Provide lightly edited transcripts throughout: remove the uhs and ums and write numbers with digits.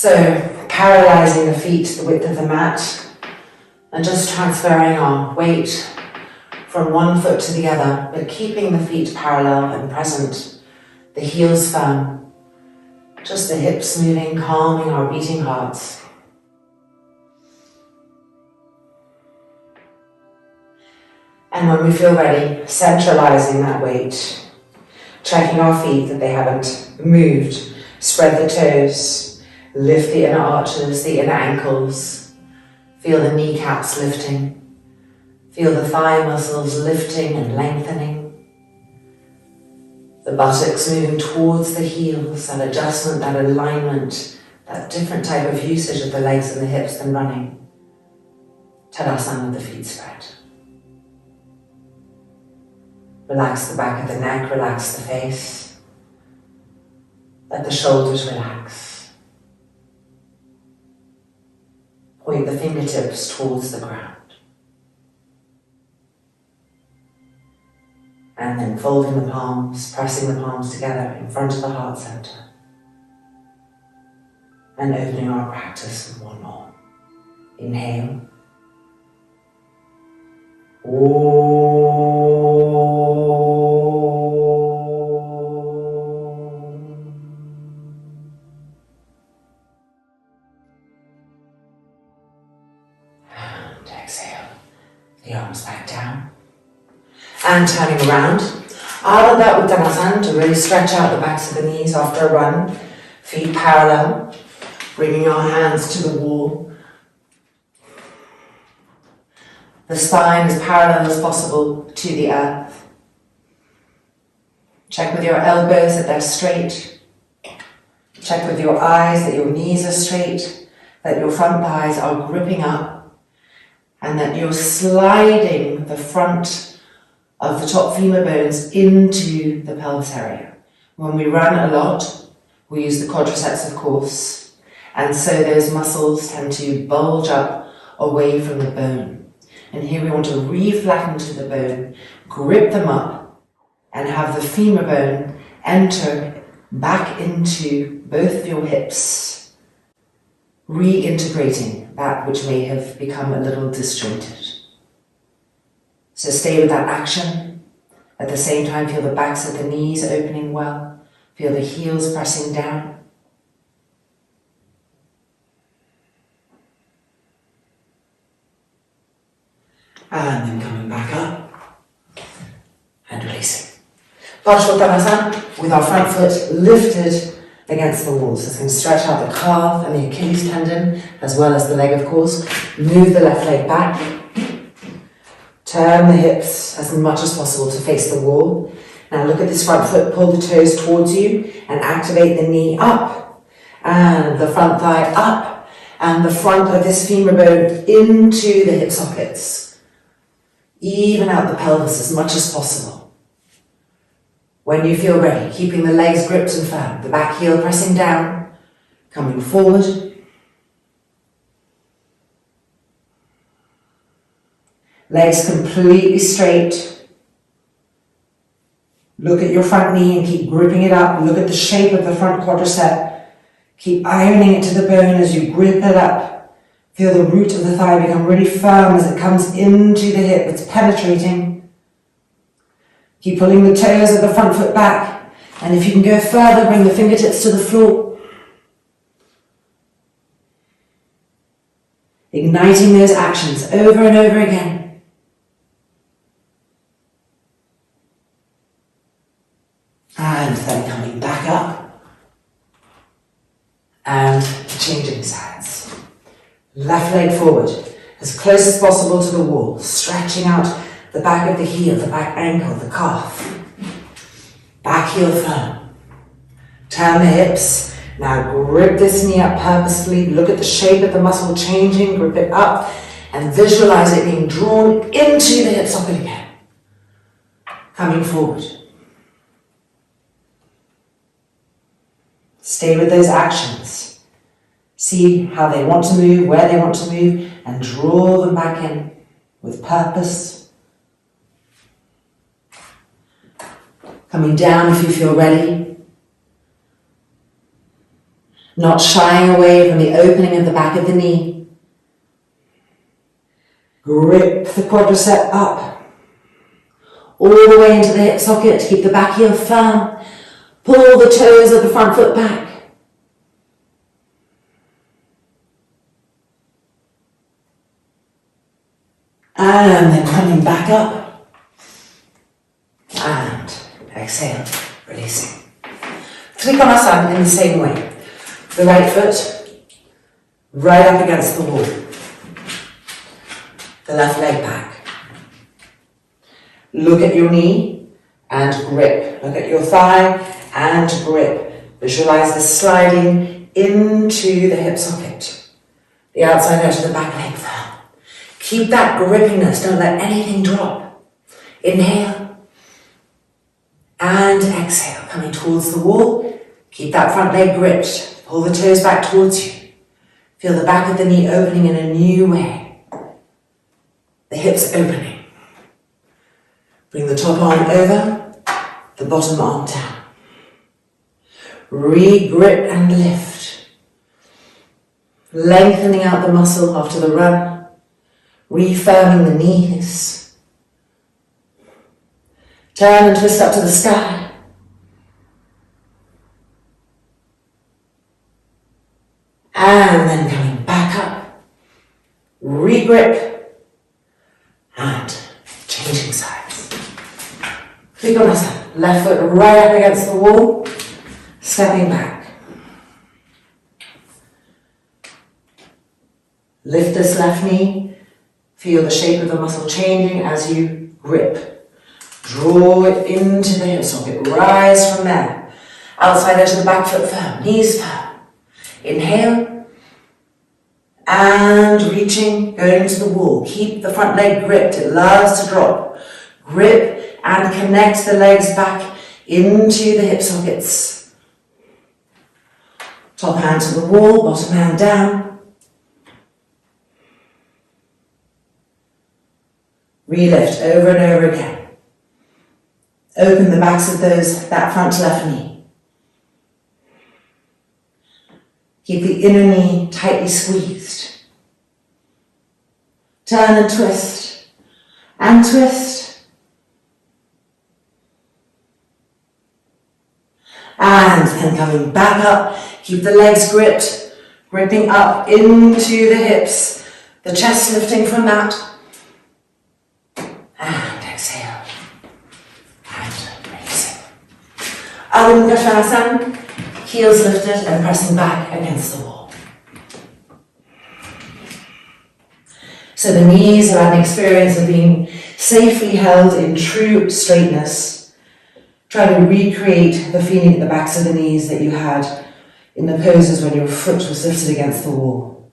So, parallelizing the feet to the width of the mat and just transferring our weight from one foot to the other, but keeping the feet parallel and present, the heels firm, just the hips moving, calming our beating hearts. And when we feel ready, centralizing that weight, checking our feet that they haven't moved, spread the toes, lift the inner arches, the inner ankles, feel the kneecaps lifting. Feel the thigh muscles lifting and lengthening. The buttocks moving towards the heels, that adjustment, that alignment, that different type of usage of the legs and the hips than running. Tadasana with the feet spread. Relax the back of the neck, relax the face. Let the shoulders relax. Point the fingertips towards the ground. And then folding the palms, pressing the palms together in front of the heart center. And opening our practice with one more. Inhale. And exhale. The arms back down. And turning around. Ardha Uttanasana to really stretch out the backs of the knees after a run. Feet parallel. Bringing our hands to the wall. The spine as parallel as possible to the earth. Check with your elbows that they're straight. Check with your eyes that your knees are straight, that your front thighs are gripping up, and that you're sliding the front of the top femur bones into the pelvis area. When we run a lot, we use the quadriceps, of course, and so those muscles tend to bulge up away from the bone. And here we want to re-flatten to the bone, grip them up, and have the femur bone enter back into both of your hips, reintegrating that which may have become a little disjointed. So stay with that action. At the same time, feel the backs of the knees opening well. Feel the heels pressing down. And then coming back up and releasing. Parsvottanasana with our front foot lifted against the wall. So it's going to stretch out the calf and the Achilles tendon, as well as the leg, of course. Move the left leg back. Turn the hips as much as possible to face the wall. Now look at this front foot, pull the toes towards you and activate the knee up and the front thigh up and the front of this femur bone into the hip sockets. Even out the pelvis as much as possible. When you feel ready, keeping the legs gripped and firm, the back heel pressing down, coming forward. Legs completely straight. Look at your front knee and keep gripping it up. Look at the shape of the front quadricep. Keep ironing it to the bone as you grip it up. Feel the root of the thigh become really firm as it comes into the hip. It's penetrating. Keep pulling the toes of the front foot back. And if you can go further, bring the fingertips to the floor. Igniting those actions over and over again. And then coming back up and changing sides. Left leg forward, as close as possible to the wall, stretching out the back of the heel, the back ankle, the calf. Back heel firm. Turn the hips. Now grip this knee up purposefully. Look at the shape of the muscle changing, grip it up, and visualize it being drawn into the hip socket again. Coming forward. Stay with those actions. See how they want to move, where they want to move, and draw them back in with purpose. Coming down if you feel ready. not shying away from the opening of the back of the knee. Grip the quadricep up, all the way into the hip socket. Keep the back heel firm. Pull the toes of the front foot back. And then coming back up. And exhale, releasing. Trikonasana in the same way. The right foot right up against the wall. The left leg back. Look at your knee and grip. Look at your thigh and grip. Visualize the sliding into the hip socket. The outside edge of the back leg firm. Keep that grippiness. Don't let anything drop. Inhale and exhale. Coming towards the wall. Keep that front leg gripped. Pull the toes back towards you. Feel the back of the knee opening in a new way. The hips opening. Bring the top arm over, the bottom arm down. Re-grip and lift. Lengthening out the muscle after the run. Refirming the knees. Turn and twist up to the sky. And then coming back up. Re-grip. And changing sides. Trikonasana. Left foot right up against the wall. Stepping back. Lift this left knee. Feel the shape of the muscle changing as you grip. Draw it into the hip socket. Rise from there. Outside edge of the back foot firm. Knees firm. Inhale. And reaching, going to the wall. Keep the front leg gripped. It loves to drop. Grip and connect the legs back into the hip sockets. Top hand to the wall, bottom hand down. Relift over and over again. Open the backs of that front left knee. Keep the inner knee tightly squeezed. Turn and twist. And twist. And then coming back up. Keep the legs gripped. Gripping up into the hips. The chest lifting from that. And exhale. And releasing. Adho Mukha Svanasana. Heels lifted and pressing back against the wall. So the knees are an experience of being safely held in true straightness. Try to recreate the feeling at the backs of the knees that you had in the poses when your foot was lifted against the wall.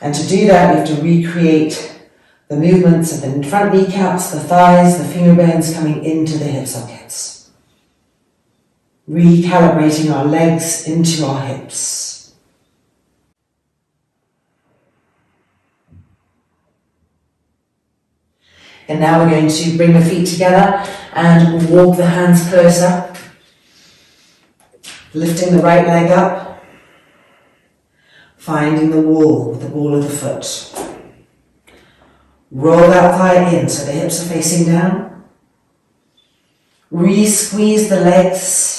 And to do that, you have to recreate the movements of the front kneecaps, the thighs, the finger bones coming into the hip sockets. Recalibrating our legs into our hips. And now we're going to bring the feet together and walk the hands closer. Lifting the right leg up. Finding the wall with the ball of the foot. Roll that thigh in so the hips are facing down. Re-squeeze the legs.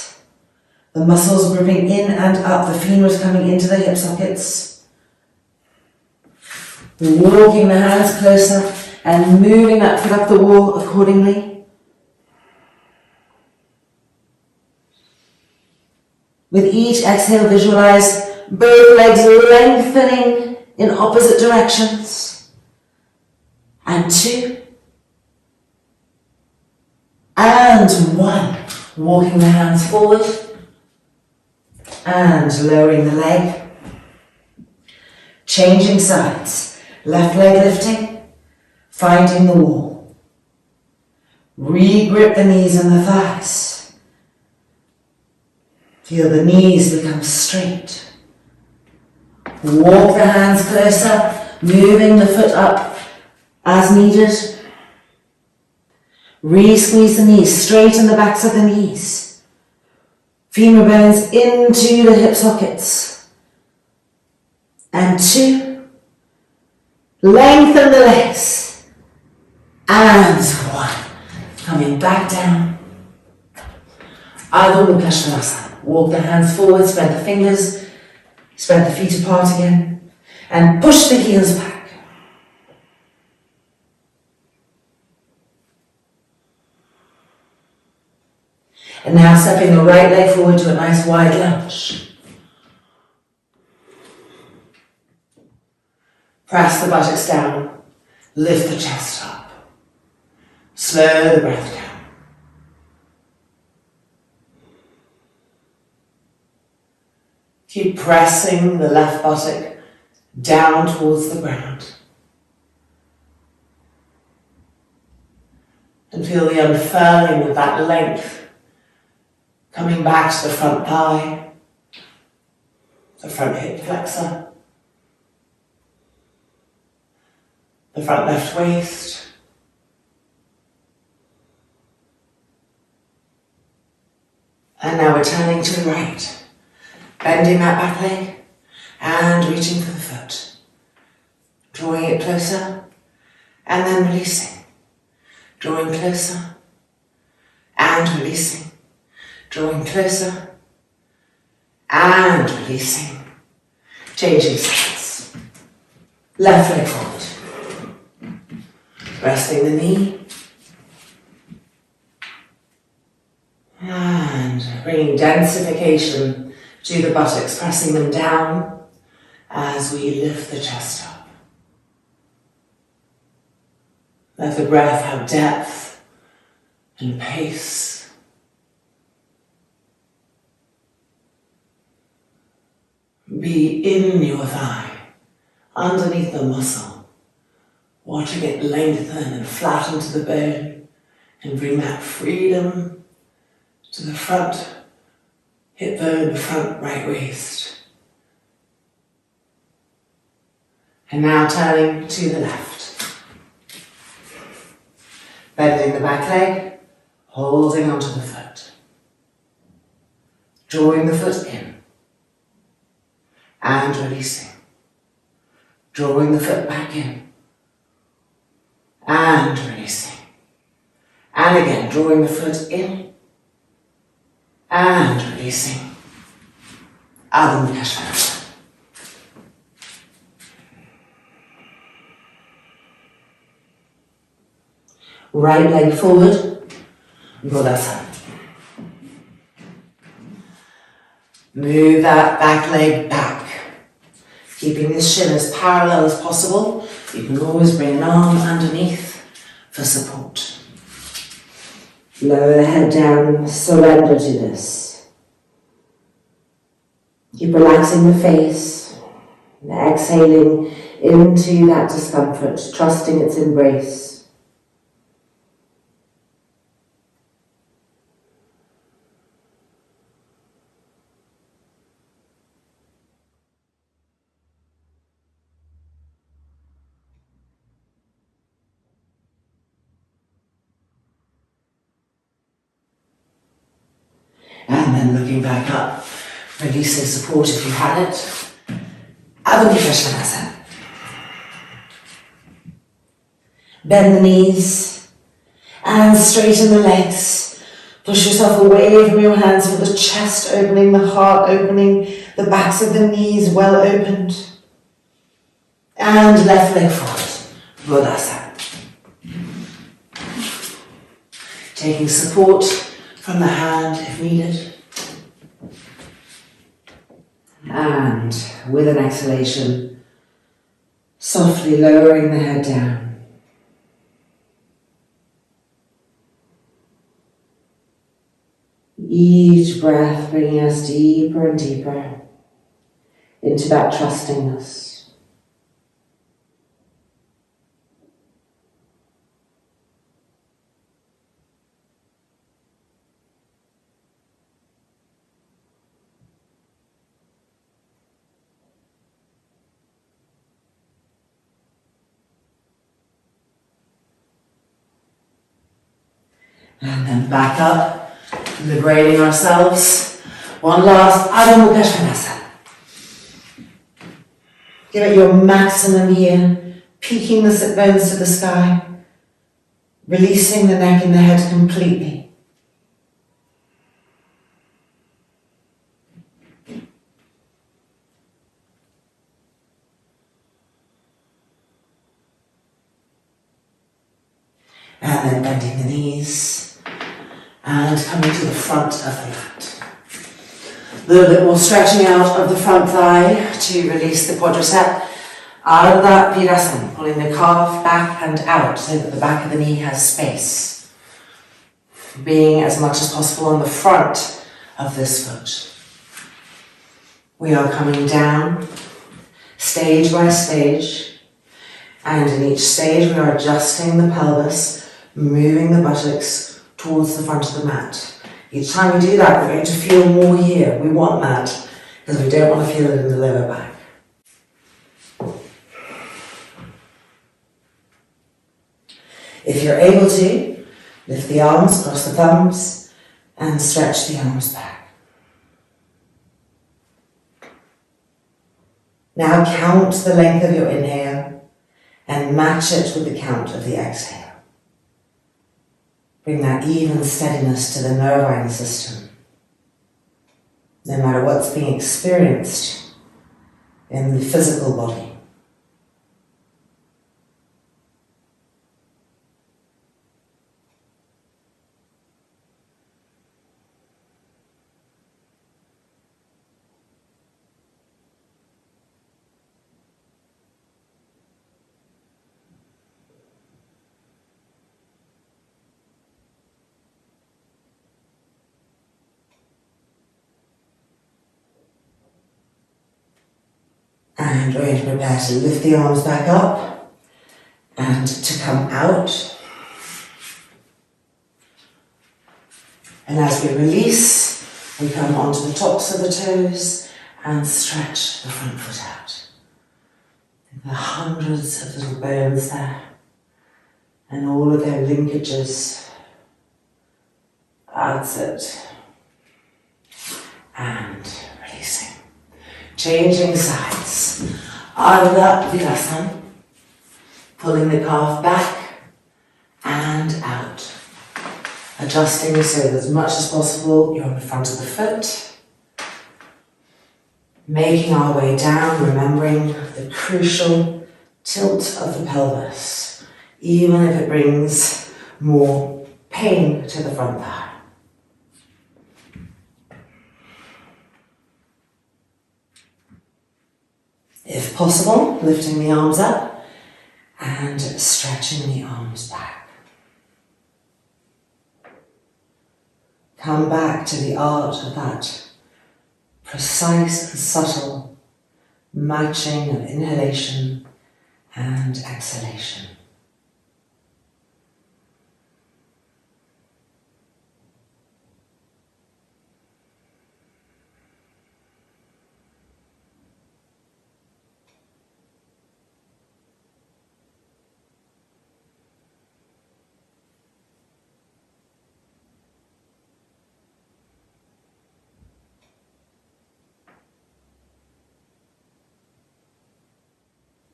The muscles gripping in and up. The femurs coming into the hip sockets. Walking the hands closer and moving that foot up the wall accordingly. With each exhale, visualize both legs lengthening in opposite directions. And 2. And 1. Walking the hands forward. And lowering the leg. Changing sides. Left leg lifting. Finding the wall. Re-grip the knees and the thighs. Feel the knees become straight. Walk the hands closer, moving the foot up as needed. Re-squeeze the knees, straighten the backs of the knees. Femur bones into the hip sockets. And 2. Lengthen the legs. And 1. Coming back down. Adho Mukha Svanasana. Walk the hands forward, spread the fingers, spread the feet apart again, and push the heels back. And now stepping the right leg forward to a nice wide lunge. Press the buttocks down, lift the chest up. Slow the breath down. Keep pressing the left buttock down towards the ground. And feel the unfurling of that length coming back to the front thigh, the front hip flexor, the front left waist. And now we're turning to the right. Bending that back leg and reaching for the foot. Drawing it closer and then releasing. Drawing closer and releasing. Drawing closer and releasing. Changing sides. Left leg forward. Resting the knee. And bringing densification to the buttocks, pressing them down as we lift the chest up. Let the breath have depth and pace. Be in your thigh, underneath the muscle, watching it lengthen and flatten to the bone, and bring that freedom to the front hip bone, the front right waist. And now turning to the left. Bending the back leg, holding onto the foot. Drawing the foot in. And releasing. Drawing the foot back in. And releasing. And again, drawing the foot in. And releasing. Adho Mukha Svanasana. Right leg forward, Buddhasana. Move that back leg back, keeping this shin as parallel as possible. You can always bring an arm underneath for support. Lower the head down, surrender to this. Keep relaxing the face, exhaling into that discomfort, trusting its embrace. And then looking back up, releasing support if you had it. Adho Mukha Svanasana. Bend the knees and straighten the legs. Push yourself away from your hands with the chest opening, the heart opening, the backs of the knees well opened. And left leg forward, Buddhasana. Taking support from the hand if needed. And with an exhalation, softly lowering the head down. Each breath bringing us deeper and deeper into that trustingness. And then back up, liberating ourselves One last Adho Mukha Svanasana. Give it your maximum here, peaking the sit bones to the sky, releasing the neck and the head completely. And then bending the knees and coming to the front of the mat. A little bit more stretching out of the front thigh to release the quadricep. Ardha Virasana, pulling the calf back and out so that the back of the knee has space. Being as much as possible on the front of this foot. We are coming down stage by stage, and in each stage we are adjusting the pelvis, moving the buttocks towards the front of the mat. Each time we do that, we're going to feel more here. We want that because we don't want to feel it in the lower back. If you're able to, lift the arms, cross the thumbs, and stretch the arms back. Now count the length of your inhale and match it with the count of the exhale. Bring that even steadiness to the nervine system. No matter what's being experienced in the physical body. And we're going to prepare to lift the arms back up and to come out. And as we release, we come onto the tops of the toes and stretch the front foot out. There are hundreds of little bones there and all of their linkages. That's it. And releasing. Changing sides. Ardha Virasana. Pulling the calf back and out. Adjusting so that as much as possible you're on the front of the foot. Making our way down, remembering the crucial tilt of the pelvis, even if it brings more pain to the front thigh. If possible, lifting the arms up and stretching the arms back. Come back to the art of that precise and subtle matching of inhalation and exhalation.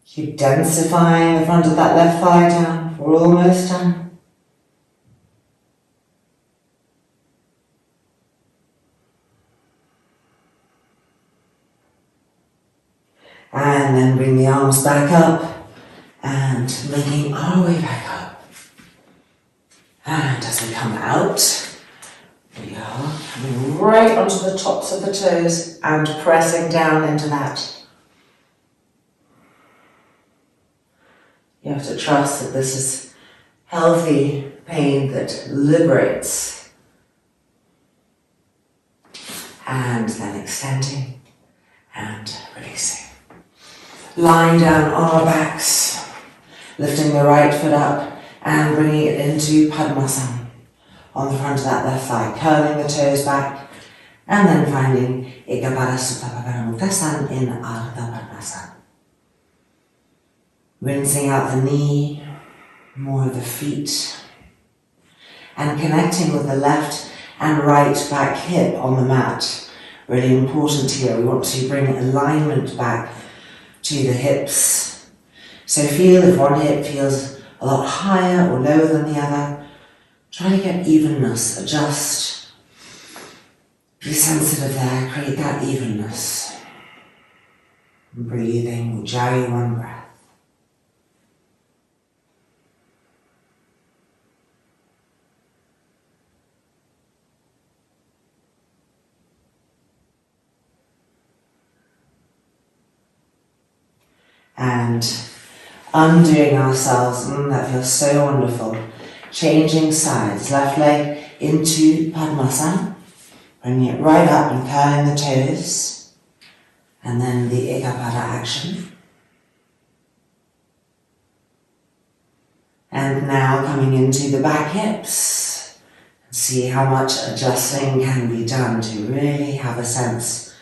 Keep densifying the front of that left thigh down. We're almost done. And then bring the arms back up and making our way back up. And as we come out, we are coming right onto the tops of the toes and pressing down into that. You have to trust that this is healthy pain that liberates. And then extending and releasing. Lying down on our backs, lifting the right foot up and bringing it into Padmasana on the front of that left thigh, curling the toes back, and then finding Ekapada Supta Paramuktasan in Ardha Padmasana. Rinsing out the knee, more of the feet, and connecting with the left and right back hip on the mat, Really important here. We want to bring alignment back to the hips. So feel if one hip feels a lot higher or lower than the other. Try to get evenness, adjust. Be sensitive there, create that evenness. And breathing, ujjayi, one breath. And undoing ourselves, that feels so wonderful. Changing sides, left leg into Padmasana, bringing it right up and curling the toes, and then the Ekapada action. And now coming into the back hips, see how much adjusting can be done to really have a sense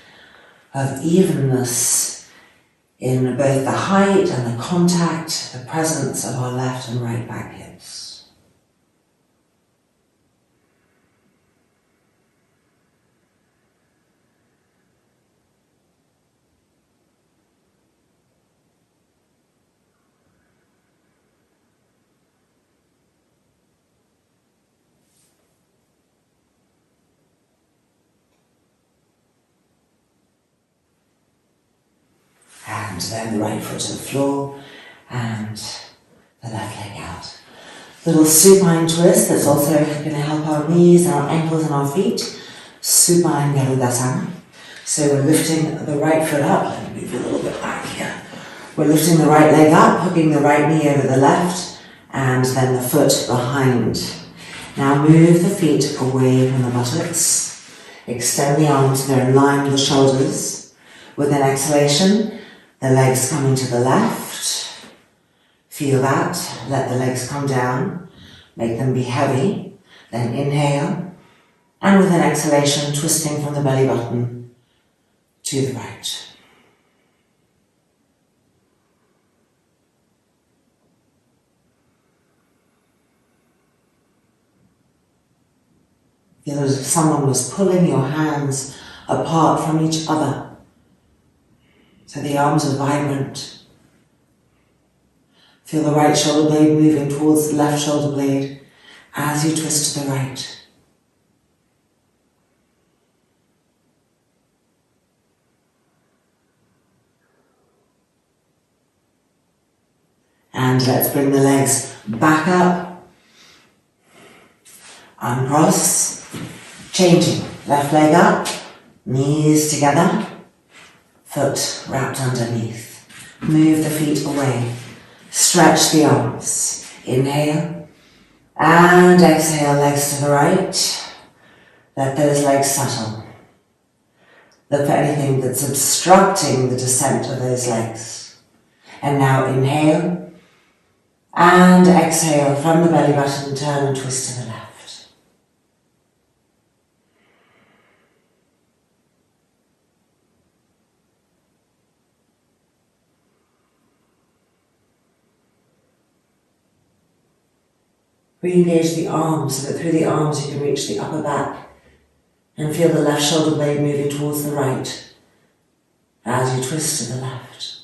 of evenness in both the height and the contact, the presence of our left and right back hips. And then the right foot to the floor and the left leg out. Little supine twist that's also going to help our knees, our ankles and our feet. Supine Garudasana. So we're lifting the right foot up. Let me move a little bit back here. We're lifting the right leg up, hooking the right knee over the left, and then the foot behind. Now move the feet away from the buttocks. Extend the arms, they're in line with the shoulders. With an exhalation, the legs coming to the left. Feel that. Let the legs come down. Make them be heavy. Then inhale. And with an exhalation, twisting from the belly button to the right. Feel as if someone was pulling your hands apart from each other. So the arms are vibrant. Feel the right shoulder blade moving towards the left shoulder blade as you twist to the right. And let's bring the legs back up. Uncross. Changing. Left leg up. Knees together. Foot wrapped underneath. Move the feet away. Stretch the arms. Inhale. And exhale, legs to the right. Let those legs settle. Look for anything that's obstructing the descent of those legs. And now inhale. And exhale from the belly button, turn and twist to the left. Re-engage the arms so that through the arms you can reach the upper back and feel the left shoulder blade moving towards the right as you twist to the left.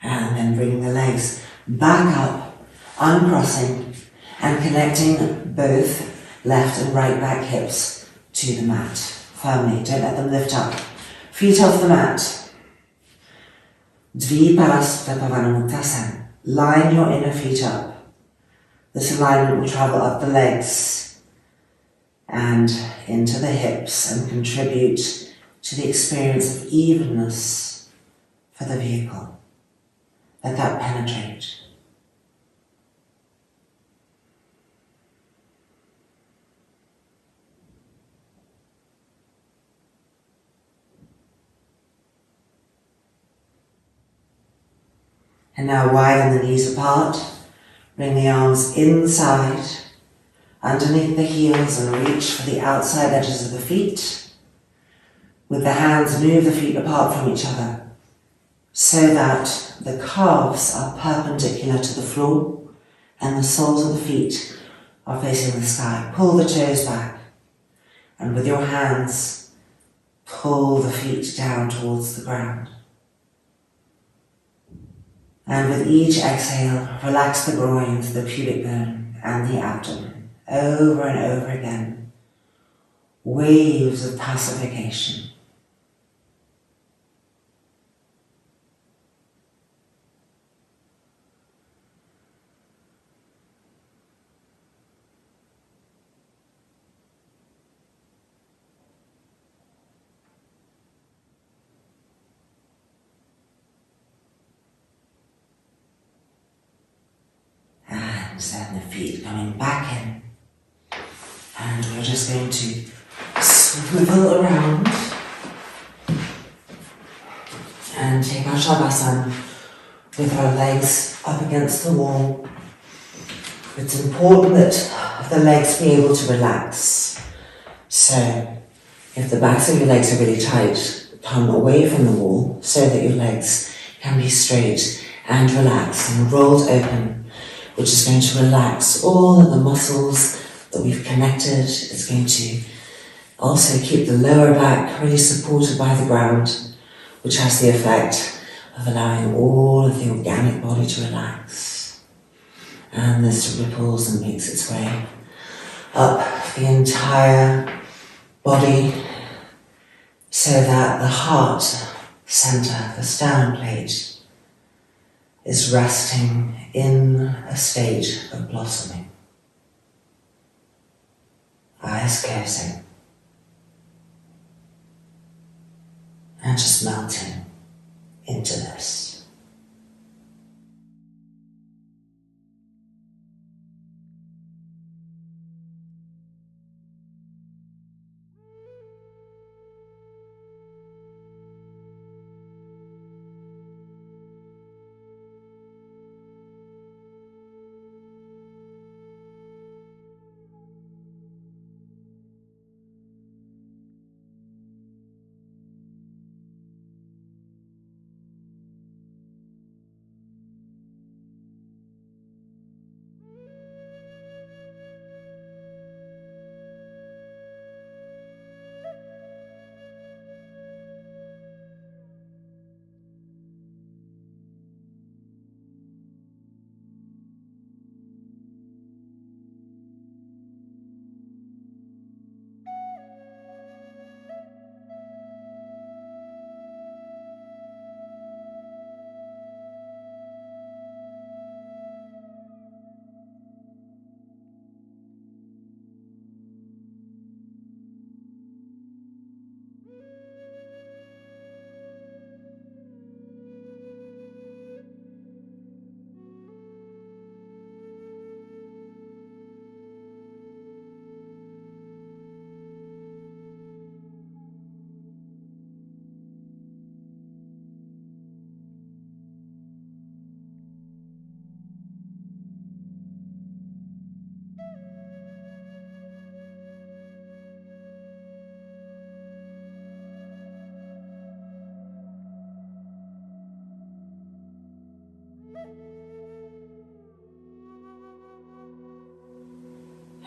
And then bring the legs back up, uncrossing, and connecting both left and right back hips to the mat firmly. Don't let them lift up. Feet off the mat. Dviparasthapavanamukthasan. Line your inner feet up. This alignment will travel up the legs and into the hips and contribute to the experience of evenness for the vehicle. Let that penetrate. And now widen the knees apart, bring the arms inside, underneath the heels and reach for the outside edges of the feet. With the hands, move the feet apart from each other so that the calves are perpendicular to the floor and the soles of the feet are facing the sky. Pull the toes back, and with your hands, pull the feet down towards the ground. And with each exhale, relax the groins, the pubic bone, and the abdomen, over and over again. Waves of pacification. And then the feet coming back in. And we're just going to swivel around and take our Shavasana with our legs up against the wall. It's important that the legs be able to relax. So if the backs of your legs are really tight, come away from the wall so that your legs can be straight and relaxed and rolled open, which is going to relax all of the muscles that we've connected. It's going to also keep the lower back really supported by the ground, which has the effect of allowing all of the organic body to relax. And this ripples and makes its way up the entire body so that the heart center, the sternum plate, is resting in a state of blossoming. Eyes closing. And just melting into this.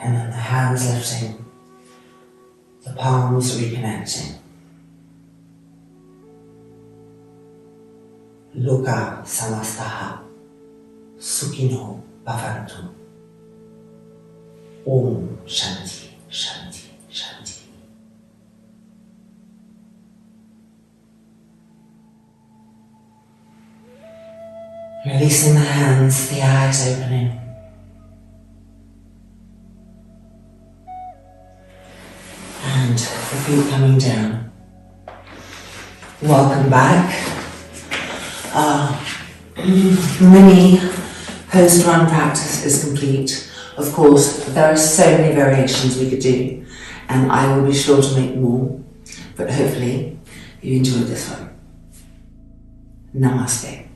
And then the hands lifting, the palms reconnecting. Loka samastaha sukhino bhavantu. Om Shanti, Shanti, Shanti. Releasing the hands, the eyes opening. And the feet coming down. Welcome back. Mini post-run practice is complete. Of course, there are so many variations we could do, and I will be sure to make more, but hopefully you enjoyed this one. Namaste.